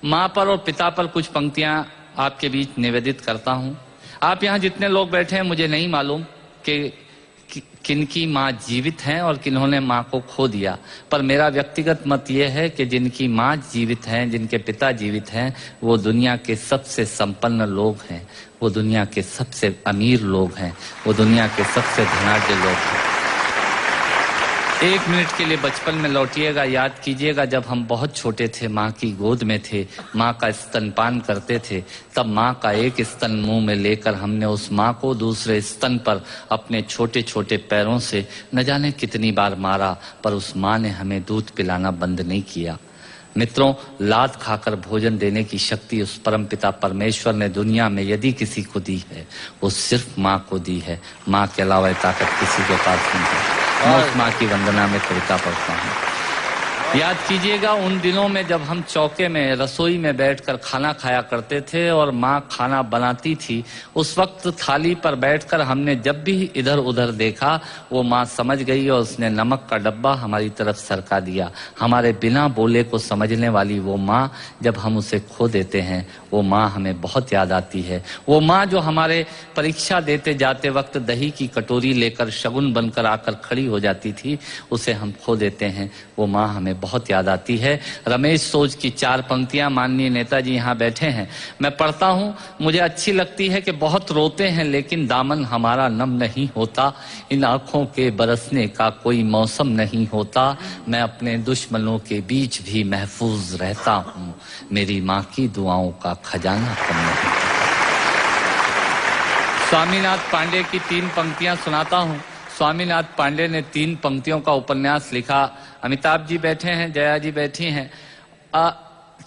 माँ पर और पिता पर कुछ पंक्तियां आपके बीच निवेदित करता हूं। आप यहाँ जितने लोग बैठे हैं, मुझे नहीं मालूम कि किनकी माँ जीवित हैं और किन्होंने माँ को खो दिया, पर मेरा व्यक्तिगत मत यह है कि जिनकी माँ जीवित हैं, जिनके पिता जीवित हैं, वो दुनिया के सबसे संपन्न लोग हैं, वो दुनिया के सबसे अमीर लोग हैं, वो दुनिया के सबसे धनाढ्य लोग हैं। 1 मिनट के लिए बचपन में लौटिएगा, याद कीजिएगा जब हम बहुत छोटे थे, माँ की गोद में थे, माँ का स्तनपान करते थे, तब माँ का एक स्तन मुंह में लेकर हमने उस माँ को दूसरे स्तन पर अपने छोटे छोटे पैरों से न जाने कितनी बार मारा, पर उस माँ ने हमें दूध पिलाना बंद नहीं किया। मित्रों, लात खाकर भोजन देने की शक्ति उस परमपिता परमेश्वर ने दुनिया में यदि किसी को दी है, वो सिर्फ माँ को दी है। माँ के अलावा ताकत किसी के पास नहीं है। और माँ की वंदना में कविता पढ़ता हूँ। याद कीजिएगा उन दिनों में जब हम चौके में, रसोई में बैठकर खाना खाया करते थे और माँ खाना बनाती थी। उस वक्त थाली पर बैठकर हमने जब भी इधर उधर देखा, वो माँ समझ गई और उसने नमक का डब्बा हमारी तरफ सरका दिया। हमारे बिना बोले को समझने वाली वो माँ, जब हम उसे खो देते हैं, वो माँ हमें बहुत याद आती है। वो माँ जो हमारे परीक्षा देते जाते वक्त दही की कटोरी लेकर शगुन बनकर आकर खड़ी हो जाती थी, उसे हम खो देते हैं। वो माँ हमें बहुत याद आती है। रमेश सोज की 4 पंक्तियां माननीय नेताजी यहाँ बैठे हैं, मैं पढ़ता हूँ। मुझे अच्छी लगती है कि बहुत रोते हैं लेकिन दामन हमारा नम नहीं होता, इन आंखों के बरसने का कोई मौसम नहीं होता, मैं अपने दुश्मनों के बीच भी महफूज रहता हूँ, मेरी माँ की दुआओं का खजाना कम नहीं। स्वामीनाथ पांडे की 3 पंक्तियां सुनाता हूँ। स्वामीनाथ पांडे ने 3 पंक्तियों का उपन्यास लिखा। अमिताभ जी बैठे हैं, जया जी बैठी हैं।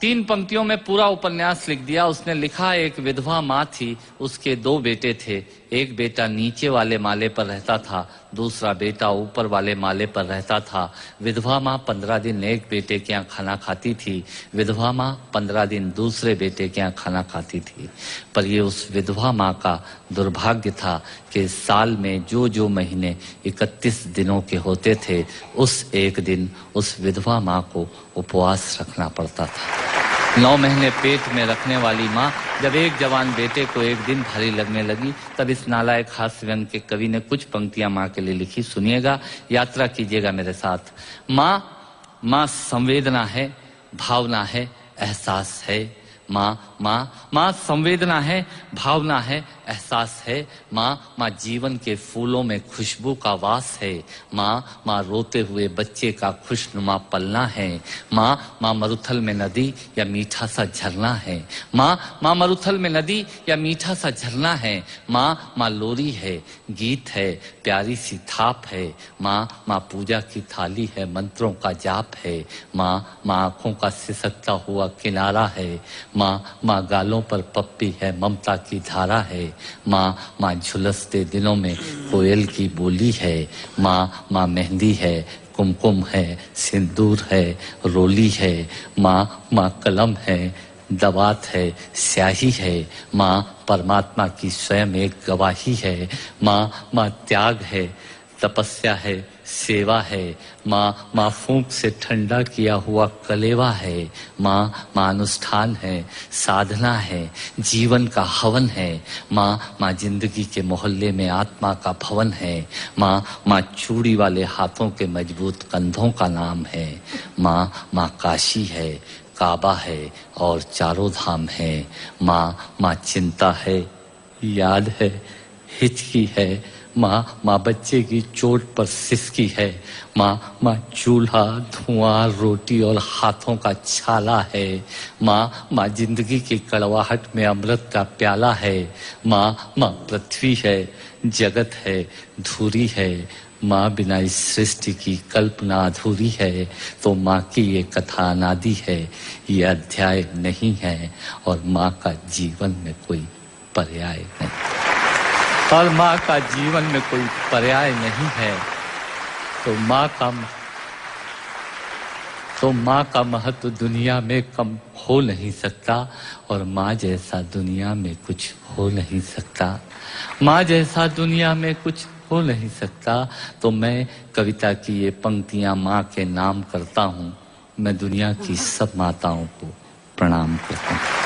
3 पंक्तियों में पूरा उपन्यास लिख दिया। उसने लिखा, एक विधवा माँ थी, उसके 2 बेटे थे। एक बेटा नीचे वाले माले पर रहता था, दूसरा बेटा ऊपर वाले माले पर रहता था। विधवा माँ 15 दिन एक बेटे के यहाँ खाना खाती थी, विधवा माँ 15 दिन दूसरे बेटे के यहाँ खाना खाती थी। पर ये उस विधवा माँ का दुर्भाग्य था कि साल में जो महीने 31 दिनों के होते थे, उस एक दिन उस विधवा माँ को उपवास रखना पड़ता था। 9 महीने पेट में रखने वाली माँ जब एक जवान बेटे को एक दिन भारी लगने लगी, तब इस नालायक हास्य व्यंग के कवि ने कुछ पंक्तियां माँ के लिए लिखी। सुनिएगा, यात्रा कीजिएगा मेरे साथ। माँ संवेदना है, भावना है, एहसास है। माँ संवेदना है, भावना है, एहसास है। माँ जीवन के फूलों में खुशबू का वास है। माँ रोते हुए बच्चे का खुशनुमा पलना है। माँ मरुथल में नदी या मीठा सा झरना है। माँ मरुथल में नदी या मीठा सा झरना है। माँ लोरी है, गीत है, प्यारी सी थाप है। माँ पूजा की थाली है, मंत्रों का जाप है। माँ आंखों का सिसकता हुआ किनारा है। माँ गालों पर पप्पी है, ममता की धारा है। माँ झुलसते दिनों में कोयल की बोली है। माँ मेहंदी है, कुमकुम है, सिंदूर है, रोली है। माँ कलम है, दवात है, स्याही है। माँ परमात्मा की स्वयं एक गवाही है। माँ त्याग है, तपस्या है, सेवा है। माँ फूंक से ठंडा किया हुआ कलेवा है। माँ अनुष्ठान है, साधना है, जीवन का हवन है। माँ जिंदगी के मोहल्ले में आत्मा का भवन है। माँ चूड़ी वाले हाथों के मजबूत कंधों का नाम है। माँ काशी है, काबा है और चारों धाम है। माँ चिंता है, याद है, हिचकी है। माँ बच्चे की चोट पर सिसकी है। माँ चूल्हा, धुआं, रोटी और हाथों का छाला है। माँ जिंदगी की कड़वाहट में अमृत का प्याला है। माँ पृथ्वी है, जगत है, धूरी है। माँ बिना इस सृष्टि की कल्पना अधूरी है। तो माँ की ये कथा अनादि है, ये अध्याय नहीं है, और माँ का जीवन में कोई पर्याय नहीं, और माँ का जीवन में कोई पर्याय नहीं है। तो माँ का महत्व दुनिया में कम हो नहीं सकता, और माँ जैसा दुनिया में कुछ हो नहीं सकता। माँ जैसा दुनिया में कुछ हो नहीं सकता। तो मैं कविता की ये पंक्तियां माँ के नाम करता हूँ। मैं दुनिया की सब माताओं को प्रणाम करता हूँ।